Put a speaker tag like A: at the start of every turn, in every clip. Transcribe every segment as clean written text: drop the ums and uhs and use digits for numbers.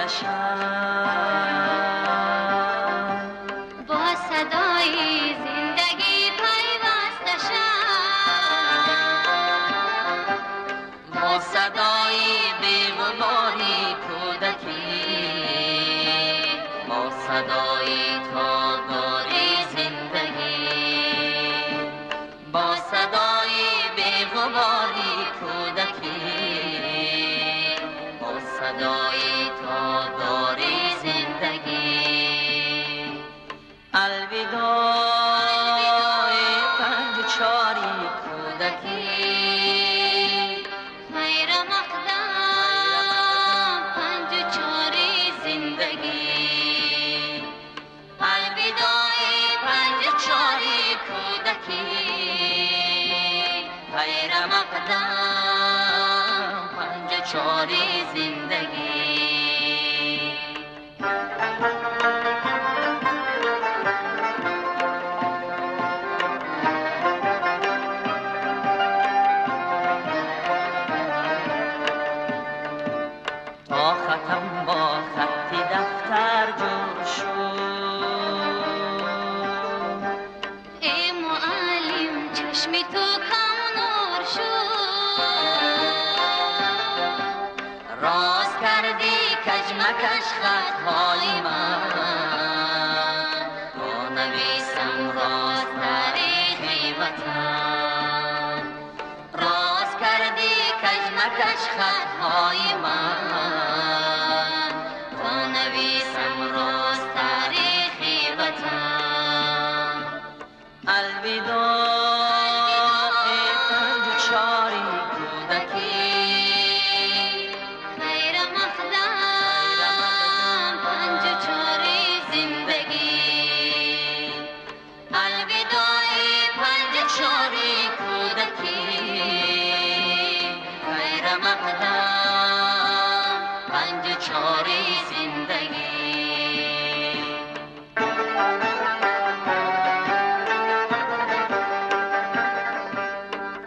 A: شم،
B: با صدای زندگی پیوسته شم،
A: با صدای بی‌غباری کودکی، با صدای تاداری زندگی، با صدای بی‌غباری کودکی، با صدای تاداری زندگی. الوداع پنج چاری کودکی،
B: خیر مقدم پنج چاری زندگی.
A: الوداع پنج چاری کودکی، خیر مقدم پنج چاری زندگی. تا ختم با خط دفتر جور شد،
B: ای معلم چشم تو کم نور شد،
A: راست کردی کجمکش خطهای من، تا نویسم راست تاریخی وطن. راست کردی کجمکش خطهای من، تا نویسم راست تاریخی وطن. الوداع پنج چاری کودکی،
B: خیر مقدم پنج چاری زندگی.
A: الوداع پنج چاری کودکی، خیر مقدم پنج چاری زندگی.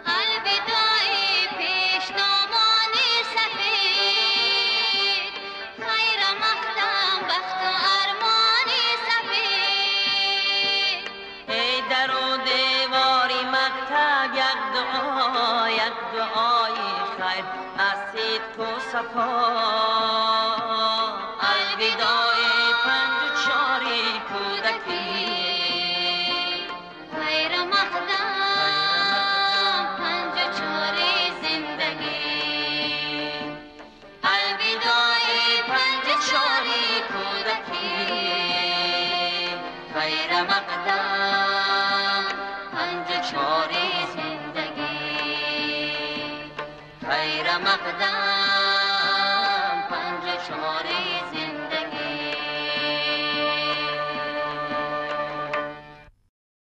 B: الوداع پیشنامان سفید، خیر مقدم بخت و ارمان سفید.
A: ای در و دیواری مکتب یک دعای خیر از صدق و صفا. الوداع پنج چاری کودکی،
B: خیر مقدم پنج چاری زندگی.
A: الوداع پنج چاری کودکی، خیر مقدم پنج چاری زندگی. خیر مقدم پنج چاری زندگی.